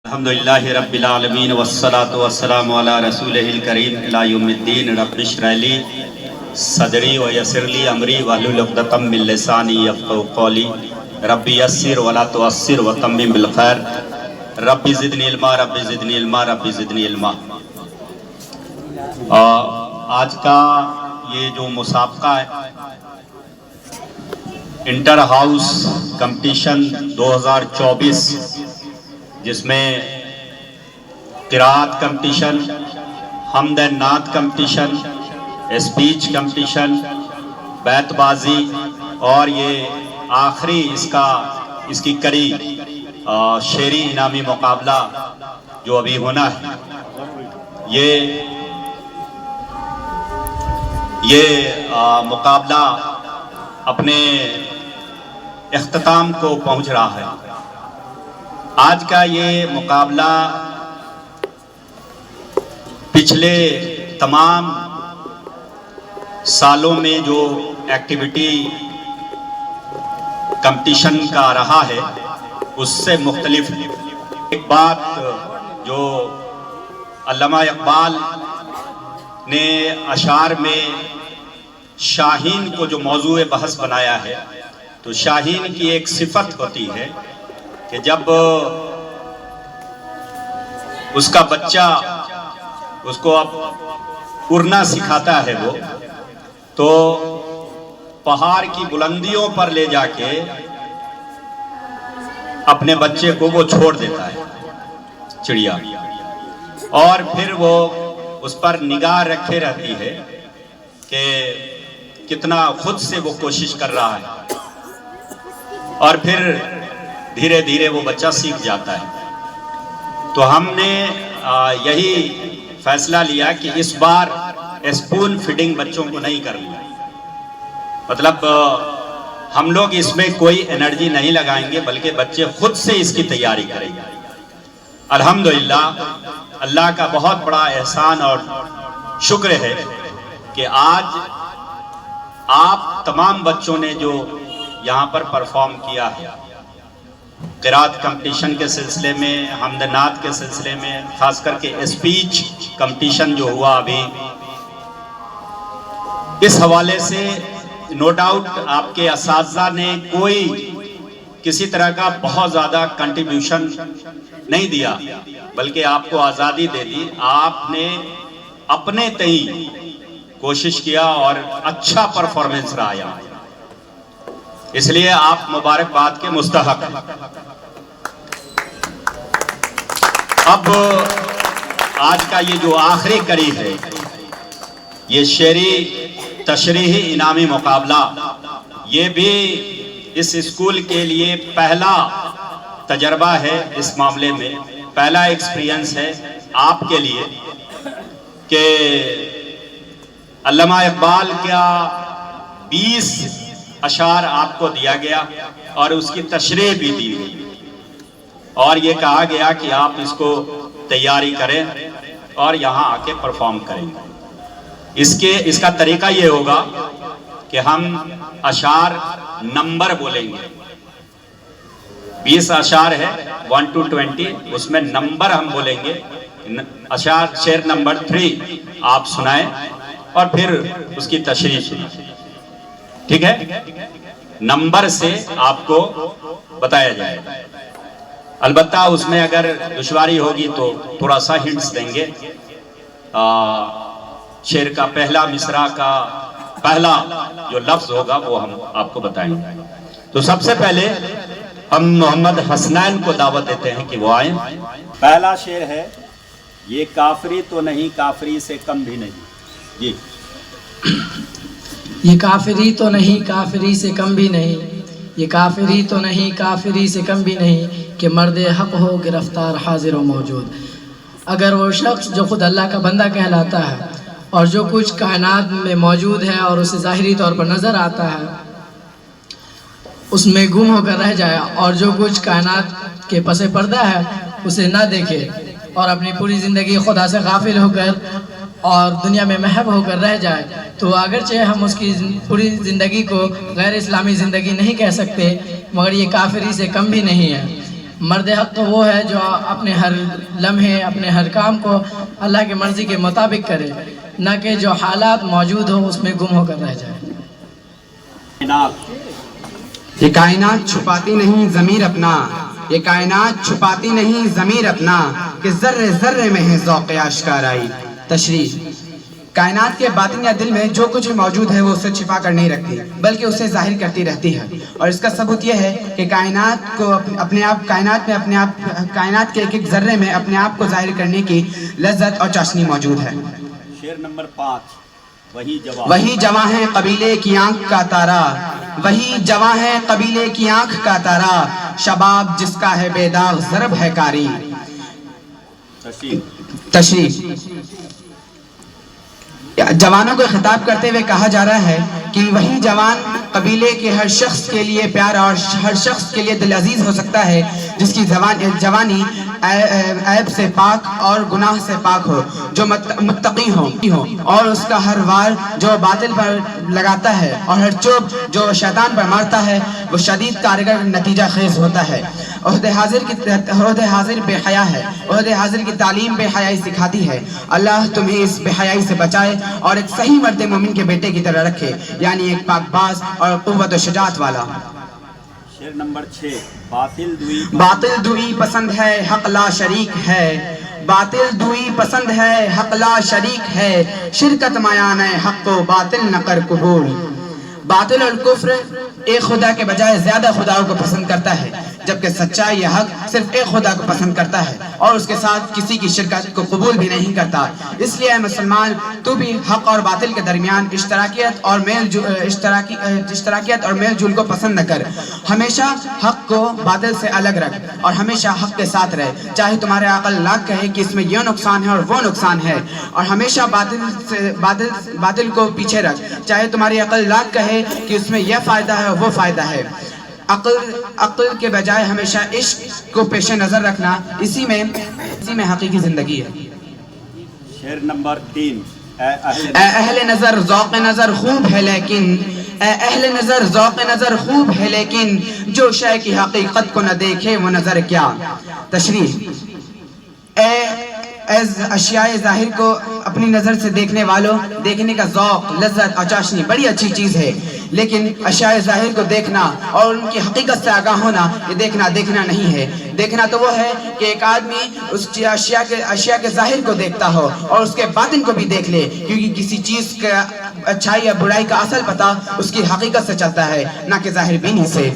الحمدللہ رب العالمین والصلاة والسلام علی رسولہ الکریم الی یوم الدین رب اشرح لی صدری ویسر لی امری واحلل عقدۃ من لسانی یفقہوا قولی رب یسر ولا تعسر وتمم بالخیر رب زدنی علما رب زدنی علما رب زدنی علما۔ آج کا یہ جو مسابقہ ہے انٹر ہاؤس کمپٹیشن 2024 جس میں قرات کمپٹیشن، حمد نعت کمپٹیشن، اسپیچ کمپٹیشن، بیت بازی اور یہ آخری اس کی کڑی شعری انعامی مقابلہ جو ابھی ہونا ہے، یہ مقابلہ اپنے اختتام کو پہنچ رہا ہے۔ آج کا یہ مقابلہ پچھلے تمام سالوں میں جو ایکٹیویٹی کمپٹیشن کا رہا ہے اس سے مختلف ہے۔ ایک بات جو علامہ اقبال نے اشعار میں شاہین کو جو موضوع بحث بنایا ہے، تو شاہین کی ایک صفت ہوتی ہے کہ جب اس کا بچہ اس کو اب اڑنا سکھاتا ہے وہ تو پہاڑ کی بلندیوں پر لے جا کے اپنے بچے کو وہ چھوڑ دیتا ہے چڑیا، اور پھر وہ اس پر نگاہ رکھے رہتی ہے کہ کتنا خود سے وہ کوشش کر رہا ہے، اور پھر دھیرے دھیرے وہ بچہ سیکھ جاتا ہے۔ تو ہم نے یہی فیصلہ لیا کہ اس بار اسپون فیڈنگ بچوں کو نہیں کرنا، مطلب ہم لوگ اس میں کوئی انرجی نہیں لگائیں گے بلکہ بچے خود سے اس کی تیاری کریں گے۔ الحمدللہ اللہ کا بہت بڑا احسان اور شکر ہے کہ آج آپ تمام بچوں نے جو یہاں پر پرفارم کیا ہے قرات کمپٹیشن کے سلسلے میں، حمد نعت کے سلسلے میں، خاص کر کے اسپیچ کمپٹیشن جو ہوا ابھی، اس حوالے سے نو ڈاؤٹ آپ کے اساتذہ نے کوئی کسی طرح کا بہت زیادہ کنٹریبیوشن نہیں دیا بلکہ آپ کو آزادی دے دی۔ آپ نے اپنے تئیں کوشش کیا اور اچھا پرفارمنس رہا یہاں، اس لیے آپ مبارکباد کے مستحق ہیں۔ اب آج کا یہ جو آخری کڑی ہے، یہ شعری تشریحی انعامی مقابلہ، یہ بھی اس اسکول کے لیے پہلا تجربہ ہے، اس معاملے میں پہلا ایکسپیرینس ہے آپ کے لیے کہ علامہ اقبال کا 20 اشعار آپ کو دیا گیا اور اس کی تشریح بھی دی گئی، اور یہ کہا گیا کہ آپ اس کو تیاری کریں اور یہاں آ کے پرفارم کریں۔ اس کا طریقہ یہ ہوگا کہ ہم اشعار نمبر بولیں گے، 20 اشعار ہے 1 to 20، اس میں نمبر ہم بولیں گے۔ اشعار شعر نمبر 3 آپ سنائیں اور پھر اس کی تشریح سنائیں، ٹھیک ہے؟ نمبر سے آپ کو بتایا جائے گا، البتہ اس میں اگر دشواری ہوگی تو تھوڑا سا ہنٹس دیں گے۔ شعر کا پہلا مصرع کا پہلا جو لفظ ہوگا وہ ہم آپ کو بتائیں گے۔ تو سب سے پہلے ہم محمد حسنین کو دعوت دیتے ہیں کہ وہ آئیں۔ پہلا شعر ہے، یہ کافری تو نہیں کافری سے کم بھی نہیں۔ جی، یہ کافری تو نہیں کافری سے کم بھی نہیں، یہ کافری تو نہیں کافری سے کم بھی نہیں کہ مرد حق ہو گرفتار حاضر و موجود۔ اگر وہ شخص جو خود اللہ کا بندہ کہلاتا ہے اور جو کچھ کائنات میں موجود ہے اور اسے ظاہری طور پر نظر آتا ہے اس میں گم ہو کر رہ جائے، اور جو کچھ کائنات کے پس پردہ ہے اسے نہ دیکھے اور اپنی پوری زندگی خدا سے غافل ہو کر اور دنیا میں محو ہو کر رہ جائے، تو اگرچہ ہم اس کی پوری زندگی کو غیر اسلامی زندگی نہیں کہہ سکتے، مگر یہ کافری سے کم بھی نہیں ہے۔ مرد حق تو وہ ہے جو اپنے ہر لمحے اپنے ہر کام کو اللہ کی مرضی کے مطابق کرے، نہ کہ جو حالات موجود ہو اس میں گم ہو کر رہ جائے۔ یہ کائنات چھپاتی نہیں ضمیر اپنا، یہ کائنات چھپاتی نہیں ضمیر اپنا، کہ ذرے ذرے میں ہے ذوق آشکارائی۔ تشریح: کائنات کے باطن یا دل میں جو کچھ موجود ہے وہ اسے چھپا کر نہیں رکھتی بلکہ اسے ظاہر کرتی رہتی ہے، اور اس کا ثبوت یہ ہے کہ کائنات کو اپنے آپ کائنات کے ایک ایک ذرے میں اپنے آپ کو ظاہر کرنے کی لذت اور چاشنی موجود ہے۔ شعر نمبر 5، وہی جواں ہے قبیلے کی آنکھ کا تارا، وہی جواں ہے قبیلے کی آنکھ کا تارا، شباب جس کا ہے بے داغ ضرب ہے کاری۔ تشریح: جوانوں کو خطاب کرتے ہوئے کہا جا رہا ہے کہ وہی جوان قبیلے کے ہر شخص کے لیے پیارا اور ہر شخص کے لیے دل عزیز ہو سکتا ہے جس کی جوانی عیب سے پاک اور گناہ سے پاک ہو، جو متقی ہو، اور اس کا ہر وار جو باطل پر لگاتا ہے اور ہر چوب جو شیطان پر مارتا ہے وہ شدید کارگر نتیجہ خیز ہوتا ہے۔ عہد حاضر بے حیا ہے، عہد حاضر کی تعلیم بے حیائی سکھاتی ہے۔ اللہ تمہیں اس بے حیائی سے بچائے اور ایک صحیح مرد مومن کے بیٹے کی طرح رکھے، یعنی ایک پاک باز اور قوت و شجاعت والا۔ شعر نمبر 6، باطل دوئی پسند ہے حق لا شریک ہے، باطل دوئی پسند ہے حق لا شریک ہے، شرکت میان حق کو باطل نہ کر قبول۔ باطل اور کفر ایک خدا کے بجائے زیادہ خداؤں کو پسند کرتا ہے، جبکہ سچائی یا حق صرف ایک خدا کو پسند کرتا ہے اور اس کے ساتھ کسی کی شرکت کو قبول بھی نہیں کرتا۔ اس لیے اے مسلمان، تو بھی حق اور باطل کے درمیان اشتراکیت اور میل جول کو پسند نہ کر، ہمیشہ حق کو باطل سے الگ رکھ اور ہمیشہ حق کے ساتھ رہ، چاہے تمہارے عقل لاکھ کہے کہ اس میں یہ نقصان ہے اور وہ نقصان ہے، اور ہمیشہ باطل کو پیچھے رکھ، چاہے تمہاری عقل لاکھ کہے کہ اس میں یہ فائدہ ہے اور وہ فائدہ ہے۔ عقل کے بجائے ہمیشہ عشق کو پیش نظر رکھنا، اسی میں حقیقی زندگی ہے۔ شعر نمبر 3، اے اہل نظر ذوق نظر خوب ہے لیکن، اے اہل نظر ذوق نظر خوب ہے لیکن، جو شے کی حقیقت کو نہ دیکھے وہ نظر کیا۔ تشریح: اے اشیاء ظاہر کو اپنی نظر سے دیکھنے والوں، دیکھنے کا ذوق، لذت اور چاشنی بڑی اچھی چیز ہے، لیکن اشیاء ظاہر کو دیکھنا اور ان کی حقیقت سے آگاہ ہونا یہ دیکھنا نہیں ہے۔ دیکھنا تو وہ ہے کہ ایک آدمی اس اشیاء کے ظاہر کو دیکھتا ہو اور اس کے باطن کو بھی دیکھ لے، کیونکہ کسی چیز کا اچھائی یا برائی کا اصل پتہ اس کی حقیقت سے چلتا ہے، نہ کہ ظاہر بینی سے۔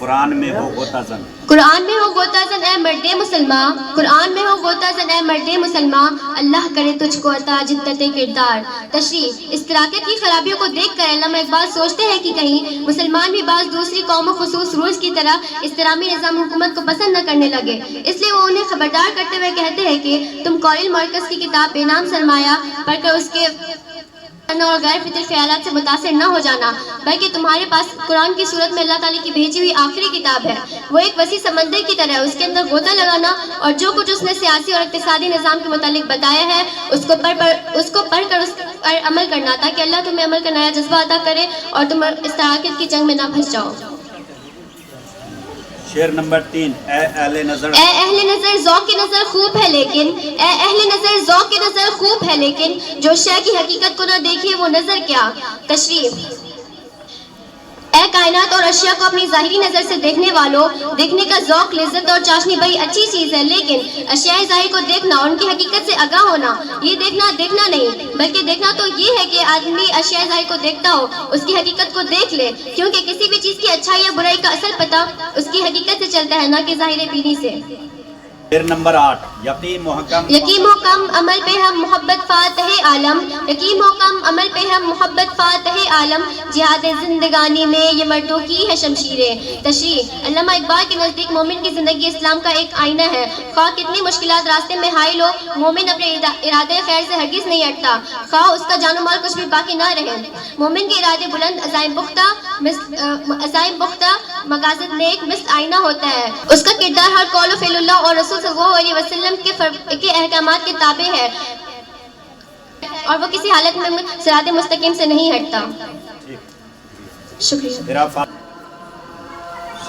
قرآن میں ہو غوطہ زن، قرآن میں ہو غوطہ زن اے مرد مسلمان، قرآن میں ہو غوطہ زن اے مرد مسلمان، اللہ کرے تجھ کو عطا جدت کردار۔ تشریح: اس طراقت کی خرابیوں کو دیکھ کر علامہ اقبال سوچتے ہیں کہ کہیں مسلمان بھی بعض دوسری قوموں خصوص روس کی طرح استرامی نظام حکومت کو پسند نہ کرنے لگے، اس لیے وہ انہیں خبردار کرتے ہوئے کہتے ہیں کہ تم کارل مارکس کی کتاب بے نام سرمایہ پڑھ کر اس کے اور غیر فطری خیالات سے متاثر نہ ہو جانا، بلکہ تمہارے پاس قرآن کی صورت میں اللہ تعالیٰ کی بھیجی ہوئی آخری کتاب ہے، وہ ایک وسیع سمندر کی طرح ہے، اس کے اندر غوطہ لگانا اور جو کچھ اس نے سیاسی اور اقتصادی نظام کے متعلق بتایا ہے اس کو پڑھ کر اس پر عمل کرنا، تاکہ اللہ تمہیں عمل کا نیا جذبہ عطا کرے اور تم استراقت کی جنگ میں نہ پھنس جاؤ۔ شعر نمبر 3، اے اہل نظر، اے اہل نظر ذوق کی نظر خوب ہے لیکن، اے اہل نظر ذوق کی نظر خوب ہے لیکن، جو شے کی حقیقت کو نہ دیکھے وہ نظر کیا۔ تشریح: اے کائنات اور اشیاء کو اپنی ظاہری نظر سے دیکھنے والوں، دیکھنے کا ذوق، لذت اور چاشنی بڑی اچھی چیز ہے، لیکن اشیاء ظاہر کو دیکھنا اور ان کی حقیقت سے آگاہ ہونا یہ دیکھنا نہیں، بلکہ دیکھنا تو یہ ہے کہ آدمی اشیاء ظاہر کو دیکھتا ہو، اس کی حقیقت کو دیکھ لے، کیونکہ کسی بھی چیز کی اچھائی یا برائی کا اصل پتہ اس کی حقیقت سے چلتا ہے، نہ کہ ظاہر بینی سے۔ شعر نمبر 8، یقین محکم عمل پہ ہم محبت فاتح عالم، یقین محکم عمل پہ ہم محبت فاتح عالم، جہاد زندگانی میں یہ مردوں کی ہے شمشیریں۔ تشریح: علامہ اقبال کے نزدیک مومن کی زندگی اسلام کا ایک آئینہ ہے، خواہ کتنی مشکلات راستے میں حائل ہو، مومن اپنے ارادے خیر سے ہرگز نہیں ہٹتا، خواہ اس کا جان و مال کچھ بھی باقی نہ رہے۔ مومن کے ارادے بلند، عزائم پختہ، مقاصد نیک مثل آئینہ ہوتا ہے، اس کا کردار ہر قول و فعل اللہ اور رسول صلی اللہ علیہ وسلم کے احکامات کے تابع ہے اور وہ کسی حالت میں صراط مستقیم سے نہیں ہٹتا۔ شکریہ۔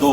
2,